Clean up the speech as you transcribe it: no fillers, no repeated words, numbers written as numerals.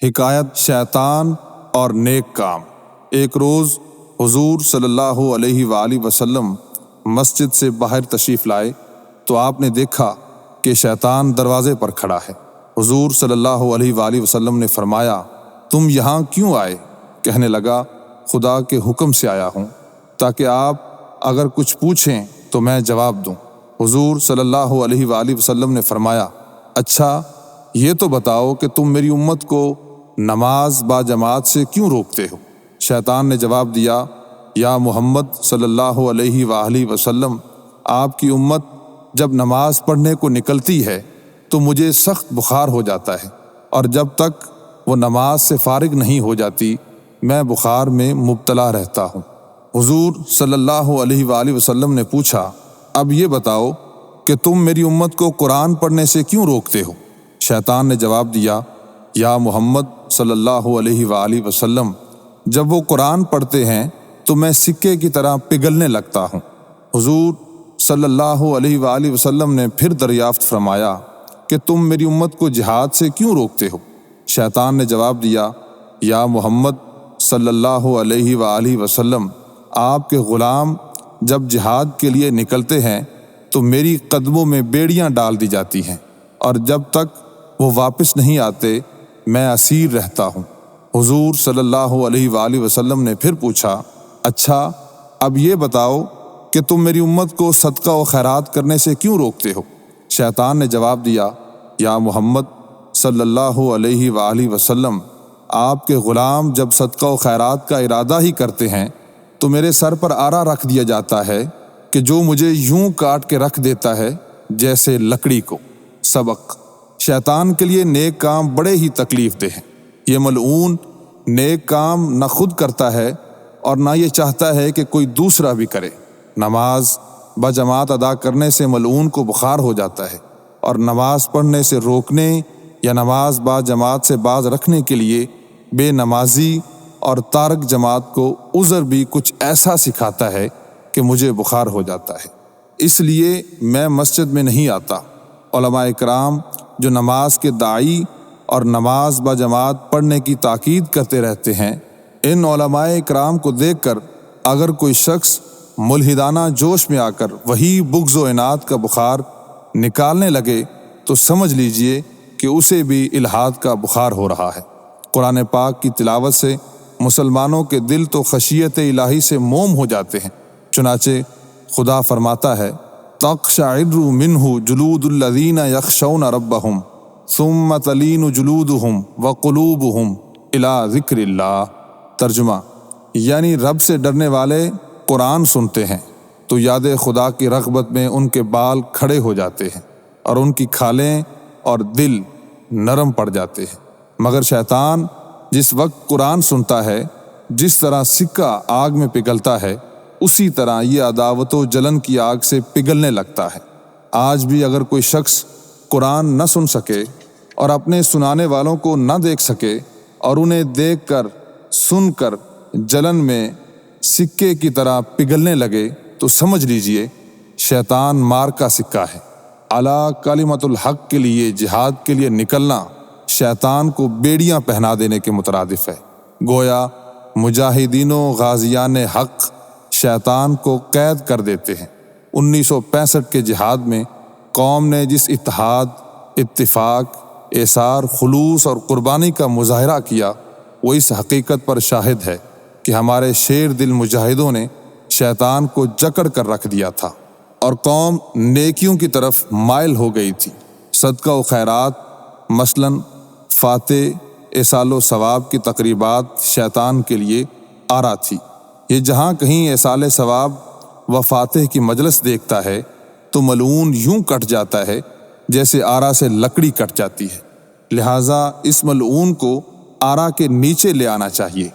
حکایت شیطان اور نیک کام۔ ایک روز حضور صلی اللہ علیہ وآلہ وسلم مسجد سے باہر تشریف لائے تو آپ نے دیکھا کہ شیطان دروازے پر کھڑا ہے۔ حضور صلی اللہ علیہ وآلہ وسلم نے فرمایا، تم یہاں کیوں آئے؟ کہنے لگا، خدا کے حکم سے آیا ہوں تاکہ آپ اگر کچھ پوچھیں تو میں جواب دوں۔ حضور صلی اللہ علیہ وآلہ وسلم نے فرمایا، اچھا یہ تو بتاؤ کہ تم میری امت کو نماز با جماعت سے کیوں روکتے ہو؟ شیطان نے جواب دیا، یا محمد صلی اللہ علیہ وآلہ وسلم، آپ کی امت جب نماز پڑھنے کو نکلتی ہے تو مجھے سخت بخار ہو جاتا ہے، اور جب تک وہ نماز سے فارغ نہیں ہو جاتی میں بخار میں مبتلا رہتا ہوں۔ حضور صلی اللہ علیہ وآلہ وسلم نے پوچھا، اب یہ بتاؤ کہ تم میری امت کو قرآن پڑھنے سے کیوں روکتے ہو؟ شیطان نے جواب دیا، یا محمد صلی اللہ علیہ وآلہ وسلم، جب وہ قرآن پڑھتے ہیں تو میں سکے کی طرح پگھلنے لگتا ہوں۔ حضور صلی اللہ علیہ وآلہ وسلم نے پھر دریافت فرمایا کہ تم میری امت کو جہاد سے کیوں روکتے ہو؟ شیطان نے جواب دیا، یا محمد صلی اللہ علیہ وآلہ وسلم، آپ کے غلام جب جہاد کے لیے نکلتے ہیں تو میری قدموں میں بیڑیاں ڈال دی جاتی ہیں، اور جب تک وہ واپس نہیں آتے میں اسیر رہتا ہوں۔ حضور صلی اللہ علیہ وآلہ وسلم نے پھر پوچھا، اچھا اب یہ بتاؤ کہ تم میری امت کو صدقہ و خیرات کرنے سے کیوں روکتے ہو؟ شیطان نے جواب دیا، یا محمد صلی اللہ علیہ وآلہ وسلم، آپ کے غلام جب صدقہ و خیرات کا ارادہ ہی کرتے ہیں تو میرے سر پر آرا رکھ دیا جاتا ہے کہ جو مجھے یوں کاٹ کے رکھ دیتا ہے جیسے لکڑی کو۔ سبق: شیطان کے لیے نیک کام بڑے ہی تکلیف دہ ہیں۔ یہ ملعون نیک کام نہ خود کرتا ہے اور نہ یہ چاہتا ہے کہ کوئی دوسرا بھی کرے۔ نماز بجماعت ادا کرنے سے ملعون کو بخار ہو جاتا ہے، اور نماز پڑھنے سے روکنے یا نماز با جماعت سے باز رکھنے کے لیے بے نمازی اور تارک جماعت کو عذر بھی کچھ ایسا سکھاتا ہے کہ مجھے بخار ہو جاتا ہے، اس لیے میں مسجد میں نہیں آتا۔ علماء اکرام جو نماز کے داعی اور نماز با جماعت پڑھنے کی تاکید کرتے رہتے ہیں، ان علماء اکرام کو دیکھ کر اگر کوئی شخص ملحدانہ جوش میں آ کر وہی بغض و عناد کا بخار نکالنے لگے تو سمجھ لیجئے کہ اسے بھی الحاد کا بخار ہو رہا ہے۔ قرآن پاک کی تلاوت سے مسلمانوں کے دل تو خشیت الہی سے موم ہو جاتے ہیں، چنانچہ خدا فرماتا ہے، تقشعر منہ جلود الذین یخشون ربہم ثم تلین جلودہم وقلوبہم الی ذکر اللہ۔ ترجمہ: یعنی رب سے ڈرنے والے قرآن سنتے ہیں تو یاد خدا کی رغبت میں ان کے بال کھڑے ہو جاتے ہیں اور ان کی کھالیں اور دل نرم پڑ جاتے ہیں، مگر شیطان جس وقت قرآن سنتا ہے جس طرح سکہ آگ میں پگھلتا ہے اسی طرح یہ عداوت و جلن کی آگ سے پگھلنے لگتا ہے۔ آج بھی اگر کوئی شخص قرآن نہ سن سکے اور اپنے سنانے والوں کو نہ دیکھ سکے اور انہیں دیکھ کر سن کر جلن میں سکے کی طرح پگھلنے لگے تو سمجھ لیجئے شیطان مار کا سکہ ہے۔ اعلیٰ کلمت الحق کے لیے جہاد کے لیے نکلنا شیطان کو بیڑیاں پہنا دینے کے مترادف ہے۔ گویا مجاہدین و غازیان حق شیطان کو قید کر دیتے ہیں۔ 1965 کے جہاد میں قوم نے جس اتحاد، اتفاق، ایثار، خلوص اور قربانی کا مظاہرہ کیا وہ اس حقیقت پر شاہد ہے کہ ہمارے شیر دل مجاہدوں نے شیطان کو جکڑ کر رکھ دیا تھا اور قوم نیکیوں کی طرف مائل ہو گئی تھی۔ صدقہ و خیرات مثلاً فاتح، ایصال و ثواب کی تقریبات شیطان کے لیے آرا تھی۔ یہ جہاں کہیں ایصال ثواب و فاتح کی مجلس دیکھتا ہے تو ملعون یوں کٹ جاتا ہے جیسے آرا سے لکڑی کٹ جاتی ہے، لہٰذا اس ملعون کو آرا کے نیچے لے آنا چاہیے۔